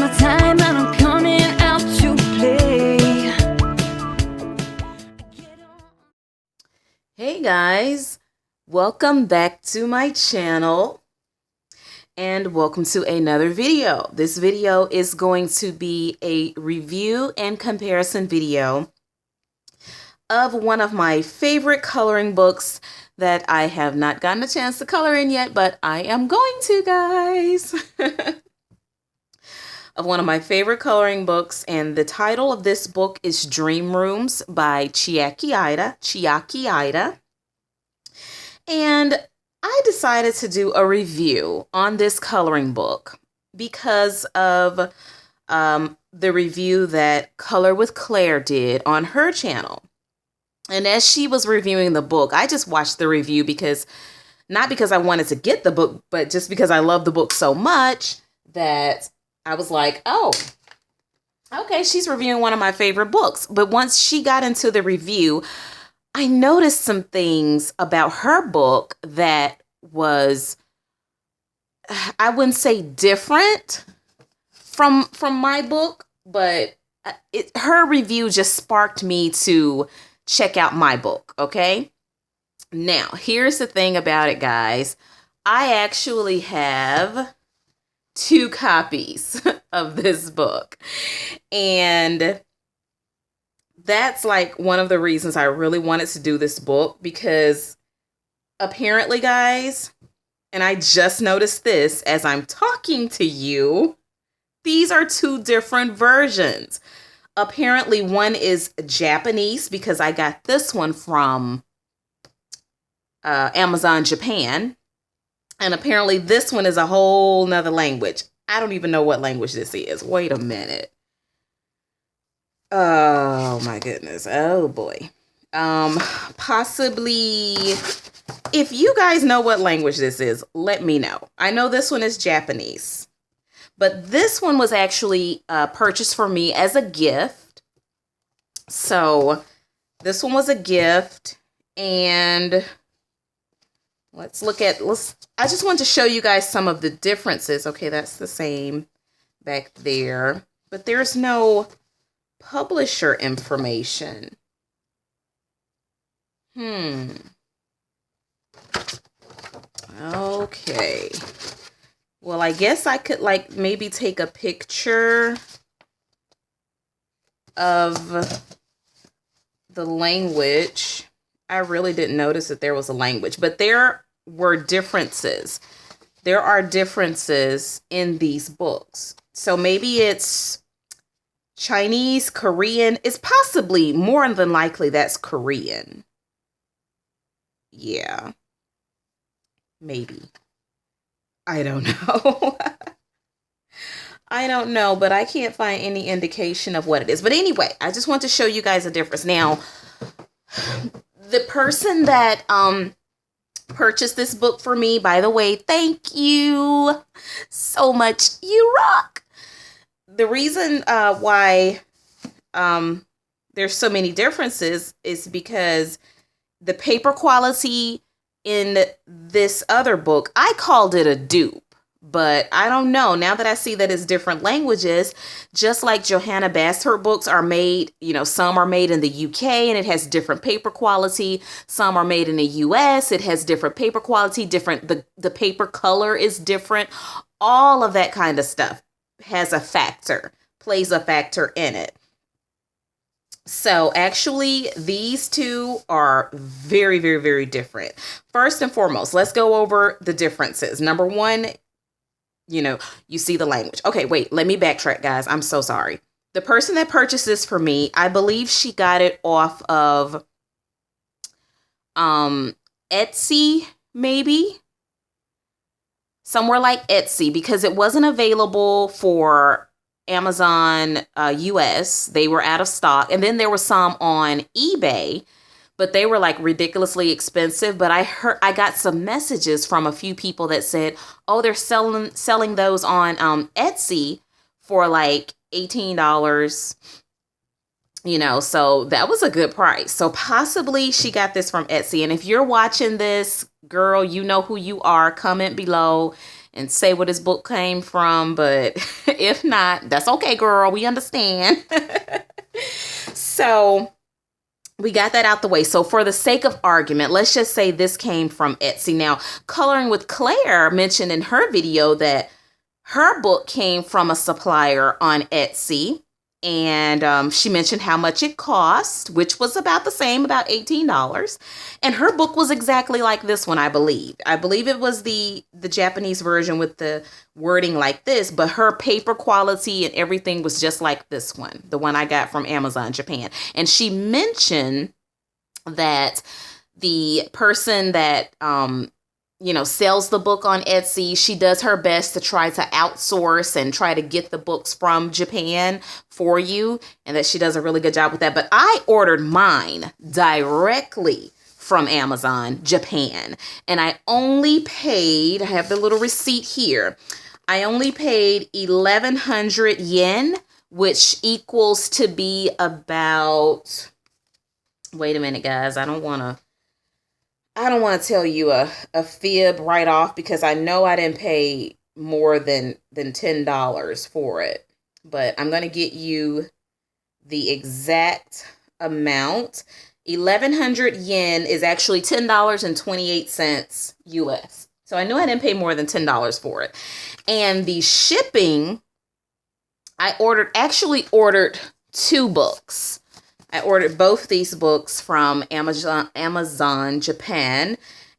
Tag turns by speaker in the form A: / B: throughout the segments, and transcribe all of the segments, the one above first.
A: my time and I'm coming out to play.
B: Hey guys, welcome back to my channel and welcome to another video. This video is going to be a review and comparison video of one of my favorite coloring books that I have not gotten a chance to color in yet, but I am going to, guys. Of one of my favorite coloring books, and the title of this book is Dream Rooms by Chiaki. And I decided to do a review on this coloring book because of the review that Color with Claire did on her channel. And as she was reviewing the book, I just watched the review because, not because I wanted to get the book, but just because I love the book so much that I was like, oh, okay, she's reviewing one of my favorite books. But once she got into the review, I noticed some things about her book that was, I wouldn't say different from my book, but her review just sparked me to check out my book, okay? Now, here's the thing about it, guys. I actually have 2 copies of this book. And that's like one of the reasons I really wanted to do this book, because apparently, guys, and I just noticed this as I'm talking to you, these are 2 different versions. Apparently, one is Japanese because I got this one from Amazon Japan. And apparently this one is a whole nother language. I don't even know what language this is. Wait a minute. Oh my goodness. Oh boy. Possibly, if you guys know what language this is, let me know. I know this one is Japanese. But this one was actually purchased for me as a gift. So this one was a gift, and I just want to show you guys some of the differences. Okay, that's the same back there, but there's no publisher information. Okay. Well, I guess I could maybe take a picture of the language. I really didn't notice that there was a language, but there were differences. There are differences in these books. So maybe it's Chinese, Korean. It's possibly, more than likely, that's Korean. Yeah. Maybe. I don't know. I don't know, but I can't find any indication of what it is. But anyway, I just want to show you guys a difference. Now, the person that purchased this book for me, by the way, thank you so much. You rock. The reason why there's so many differences is because the paper quality in this other book, I called it a dupe. But I don't know. Now that I see that it's different languages, just like Johanna Bass, her books are made, some are made in the UK and it has different paper quality. Some are made in the US. It has different paper quality, the paper color is different. All of that kind of stuff plays a factor in it. So actually, these 2 are very, very, very different. First and foremost, let's go over the differences. Number 1, you see the language. Okay, wait, let me backtrack, guys. I'm so sorry. The person that purchased this for me, I believe she got it off of Etsy, maybe. Somewhere like Etsy, because it wasn't available for Amazon US. They were out of stock. And then there were some on eBay, but they were like ridiculously expensive. But I got some messages from a few people that said, oh, they're selling those on Etsy for like $18. So that was a good price. So possibly she got this from Etsy. And if you're watching this, girl, you know who you are. Comment below and say what his book came from, but if not, that's okay, girl. We understand. So we got that out the way. So for the sake of argument, let's just say this came from Etsy. Now, Coloring with Claire mentioned in her video that her book came from a supplier on Etsy. And she mentioned how much it cost, which was about the same, about $18. And her book was exactly like this one, I believe. I believe it was the Japanese version with the wording like this, but her paper quality and everything was just like this one, the one I got from Amazon Japan. And she mentioned that the person that sells the book on Etsy, she does her best to try to outsource and try to get the books from Japan for you, and that she does a really good job with that. But I ordered mine directly from Amazon Japan, and I only paid, I have the little receipt here, I only paid 1,100 yen, which equals to be about, wait a minute, guys, I don't want to tell you a fib right off, because I know I didn't pay more than $10 for it. But I'm going to get you the exact amount. 1,100 yen is actually $10.28 US. So I knew I didn't pay more than $10 for it. And the shipping, I actually ordered 2 books. I ordered both these books from Amazon Japan,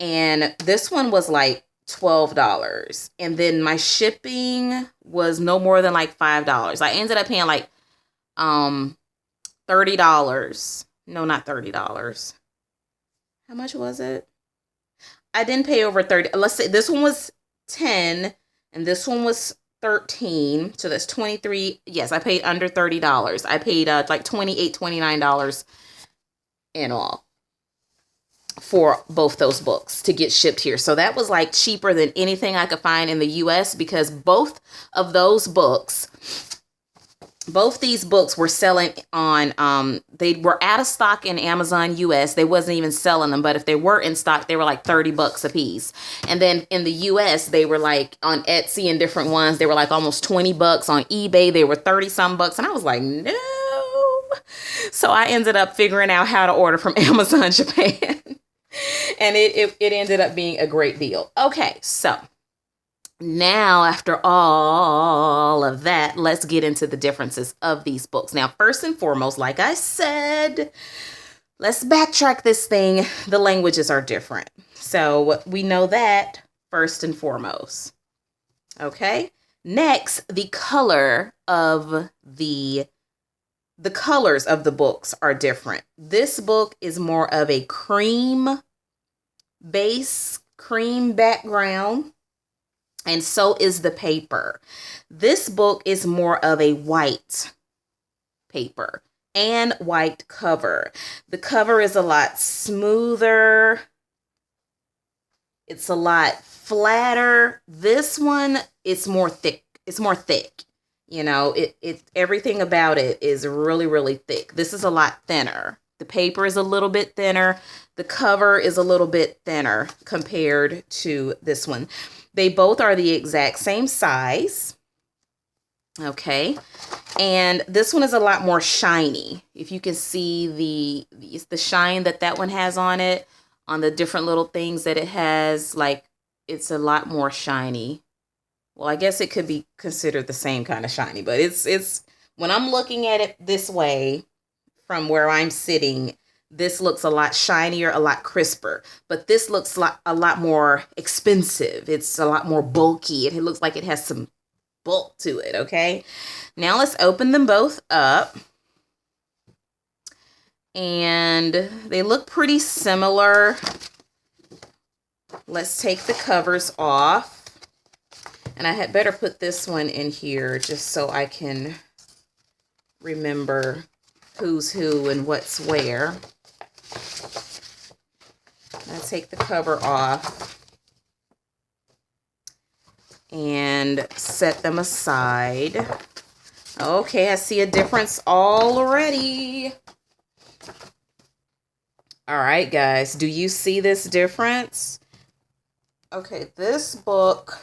B: and this one was like $12. And then my shipping was no more than like $5. I ended up paying like $30. No, not $30. How much was it? I didn't pay over 30. Let's say this one was 10 and this one was 13, so that's 23. Yes, I paid under $30. I paid like $28, $29 in all for both those books to get shipped here. So that was like cheaper than anything I could find in the US, because both these books were selling on, they were out of stock in Amazon US. They wasn't even selling them, but if they were in stock, they were like $30 a piece. And then in the US, they were like on Etsy and different ones, they were like almost $20. On eBay, they were 30 some bucks. And I was like, no. So I ended up figuring out how to order from Amazon Japan. And it ended up being a great deal. Okay, so now, after all of that, let's get into the differences of these books. Now, first and foremost, like I said, let's backtrack this thing. The languages are different. So we know that first and foremost. Okay. Next, the colors of the books are different. This book is more of a cream base, cream background. And so is the paper. This book is more of a white paper and white cover. The cover is a lot smoother. It's a lot flatter. This one, it's more thick. It's more thick. You know, everything about it is really, really thick. This is a lot thinner. The paper is a little bit thinner. The cover is a little bit thinner compared to this one. They both are the exact same size. Okay. And this one is a lot more shiny. If you can see the shine that one has on it, on the different little things that it has, like it's a lot more shiny. Well, I guess it could be considered the same kind of shiny, but it's when I'm looking at it this way from where I'm sitting, this looks a lot shinier, a lot crisper, but this looks a lot more expensive. It's a lot more bulky. It looks like it has some bulk to it, okay? Now let's open them both up. And they look pretty similar. Let's take the covers off. And I had better put this one in here just so I can remember who's who and what's where. I take the cover off and set them aside. Okay, I see a difference already. All right, guys, do you see this difference? Okay, this book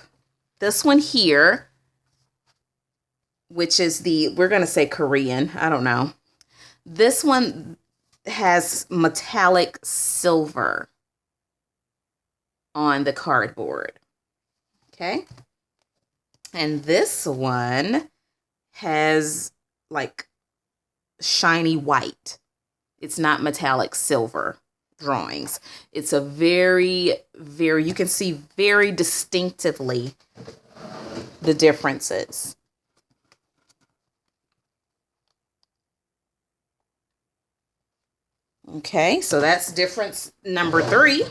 B: This one here, which is we're going to say Korean. I don't know. This one has metallic silver on the cardboard. Okay. And this one has like shiny white. It's not metallic silver drawings. It's a very, you can see very distinctively the differences. Okay, so that's difference number 3.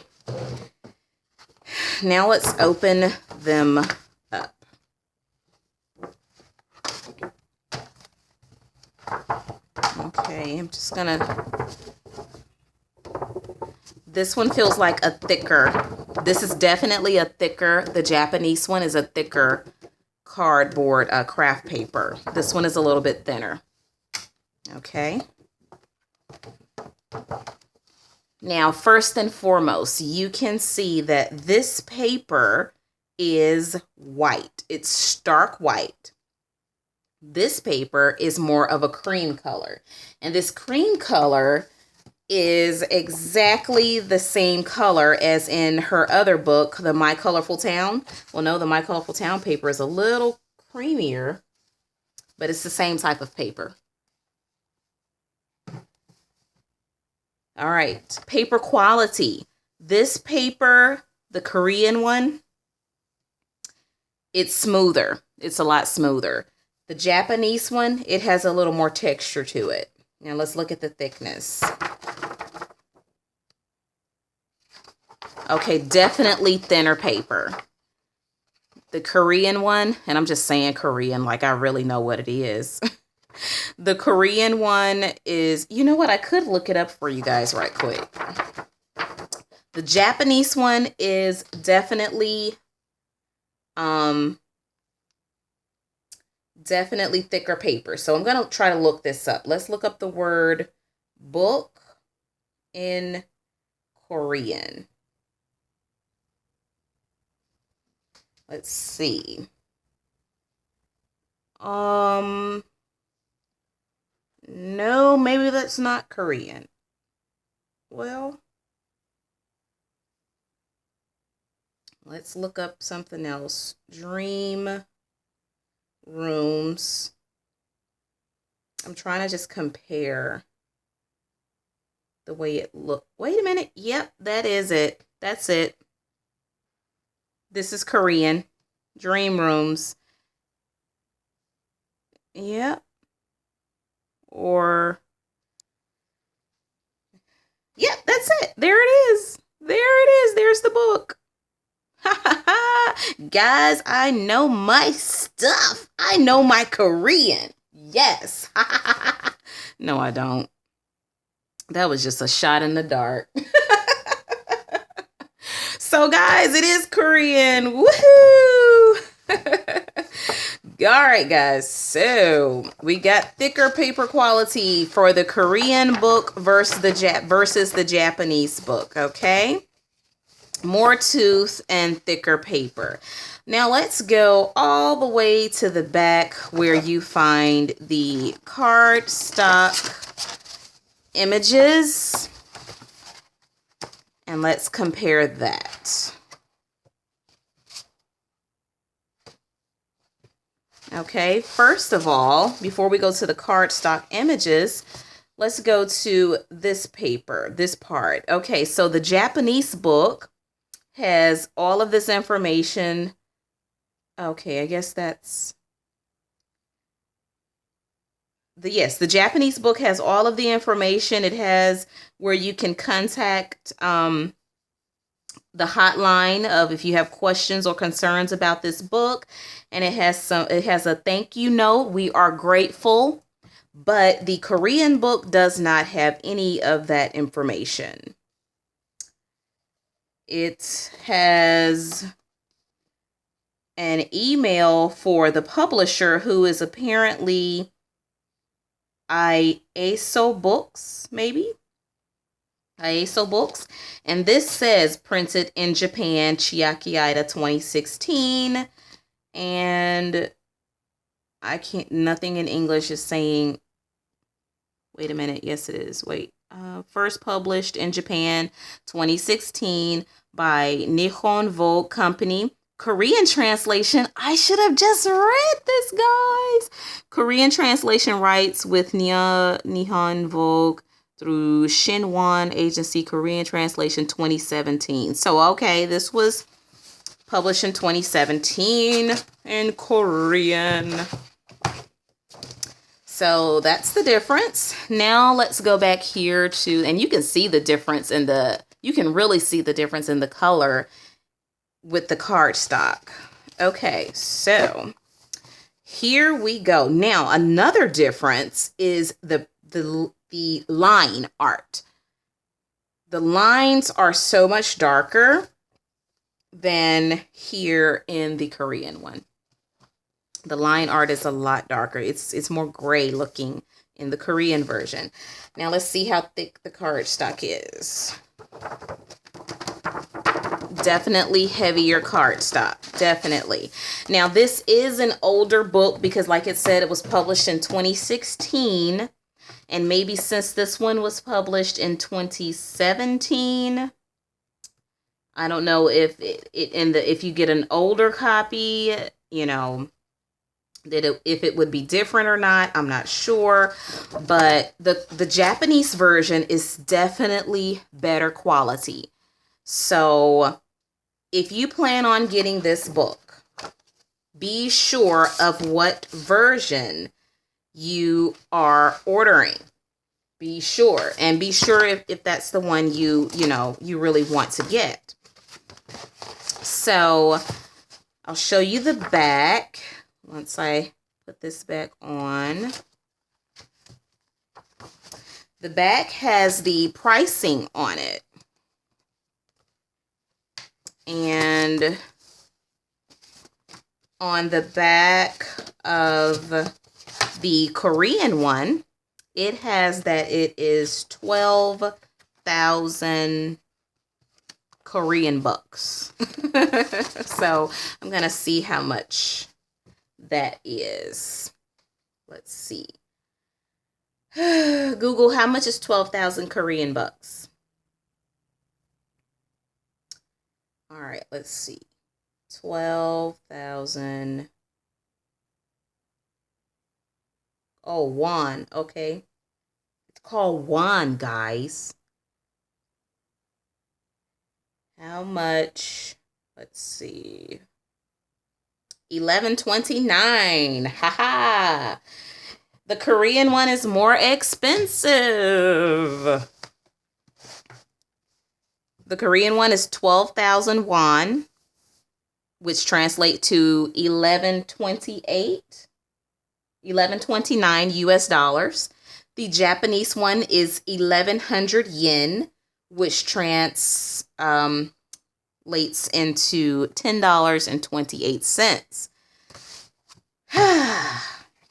B: Now let's open them up. Okay, I'm just gonna... This one feels like a thicker... This is definitely a thicker... The Japanese one is a thicker cardboard craft paper. This one is a little bit thinner. Okay. Now, first and foremost, you can see that this paper is white. It's stark white. This paper is more of a cream color. And this cream color is exactly the same color as in her other book, The My Colorful Town. Well, no, the My Colorful Town paper is a little creamier, but it's the same type of paper. All right, paper quality. This paper, the Korean one, it's smoother. It's a lot smoother. The Japanese one, it has a little more texture to it. Now let's look at the thickness. Okay, definitely thinner paper. The Korean one, and I'm just saying Korean like I really know what it is. The Korean one is, you know what? I could look it up for you guys right quick. The Japanese one is definitely, definitely thicker paper. So I'm going to try to look this up. Let's look up the word book in Korean. Let's see. No, maybe that's not Korean. Well, let's look up something else. Dream rooms. I'm trying to just compare the way it looked. Wait a minute. Yep, that is it. That's it. This is Korean. Dream rooms. Yep. Or, yep, that's it. There it is. There it is. There's the book. Guys, I know my stuff. I know my Korean. Yes. No, I don't. That was just a shot in the dark. So, guys, it is Korean. Woohoo! All right, guys. So we got thicker paper quality for the Korean book versus the Japanese book. Okay, more tooth and thicker paper. Now let's go all the way to the back where you find the cardstock images, and let's compare that. Okay, first of all, before we go to the cardstock images, let's go to this paper, this part. Okay, so the Japanese book has all of this information. Okay, I guess that's... Yes, the Japanese book has all of the information. It has where you can contact the hotline of if you have questions or concerns about this book, and it has a thank you note. We are grateful. But the Korean book does not have any of that information. It has an email for the publisher, who is apparently IASO Books, maybe? IASO Books. And this says printed in Japan, Chiaki 2016. And I can't, nothing in English is saying, wait a minute. Yes, it is. Wait. First published in Japan, 2016 by Nihon Vogue Company. Korean translation, I should have just read this, guys. Korean translation rights with Nihon Vogue through Shinwon Agency, Korean translation 2017. So, okay, this was published in 2017 in Korean. So that's the difference. Now let's go back here to, and you can see the difference in you can really see the difference in the color with the cardstock. Okay, so here we go. Now another difference is the line art. The lines are so much darker than here in the Korean one. The line art is a lot darker. It's more gray looking in the Korean version. Now let's see how thick the cardstock is. Definitely heavier cardstock. Definitely. Now this is an older book because like it said, it was published in 2016. And maybe since this one was published in 2017, I don't know if if you get an older copy, you know, if it would be different or not, I'm not sure. But the Japanese version is definitely better quality. So if you plan on getting this book, be sure of what version you are ordering. Be sure. And be sure if that's the one you really want to get. So I'll show you the back. Once I put this back on, the back has the pricing on it. And on the back of the Korean one, it has that it is 12,000 Korean bucks. So I'm going to see how much that is. Let's see. Google, how much is 12,000 Korean bucks? All right, let's see. 12,000. Oh, won. Okay. It's called won, guys. How much? Let's see. 11.29. Haha. The Korean one is more expensive. The Korean one is 12,000 won, which translate to 11.29 US dollars. The Japanese one is 1,100 yen, which translates into $10.28.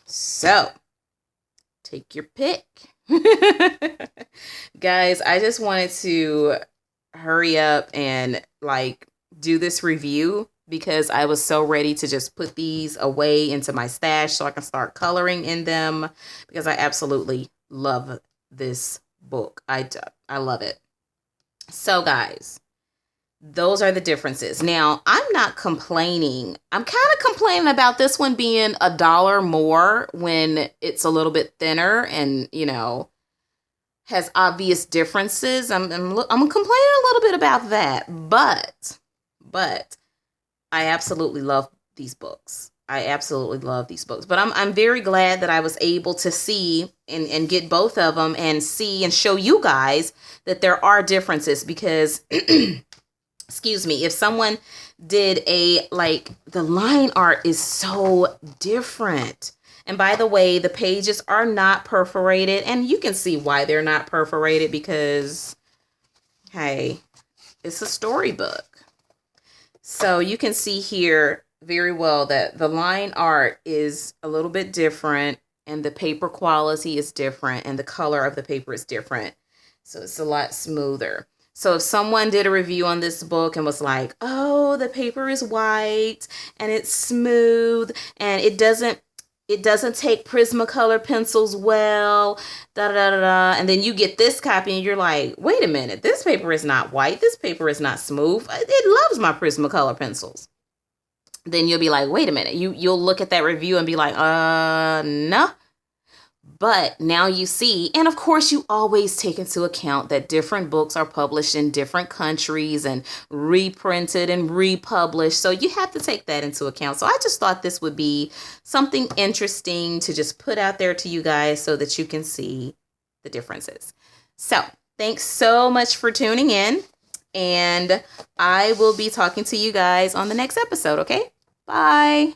B: So, take your pick. Guys, I just wanted to hurry up and do this review because I was so ready to just put these away into my stash so I can start coloring in them because I absolutely love this book. I love it. So guys, those are the differences. Now, I'm not complaining. I'm kind of complaining about this one being $1 more when it's a little bit thinner and, has obvious differences. I'm complaining a little bit about that, but I absolutely love these books. I absolutely love these books. But I'm very glad that I was able to see and get both of them and see and show you guys that there are differences because excuse me, if someone did the line art is so different. And by the way, the pages are not perforated. And you can see why they're not perforated because, hey, it's a storybook. So you can see here very well that the line art is a little bit different and the paper quality is different and the color of the paper is different. So it's a lot smoother. So if someone did a review on this book and was like, oh, the paper is white and it's smooth and it doesn't take Prismacolor pencils well, da da da da. And then you get this copy and you're like, wait a minute, this paper is not white. This paper is not smooth. It loves my Prismacolor pencils. Then you'll be like, wait a minute. You'll look at that review and be like, no. But now you see, and of course you always take into account that different books are published in different countries and reprinted and republished. So you have to take that into account. So I just thought this would be something interesting to just put out there to you guys so that you can see the differences. So thanks so much for tuning in. And I will be talking to you guys on the next episode, okay? Bye.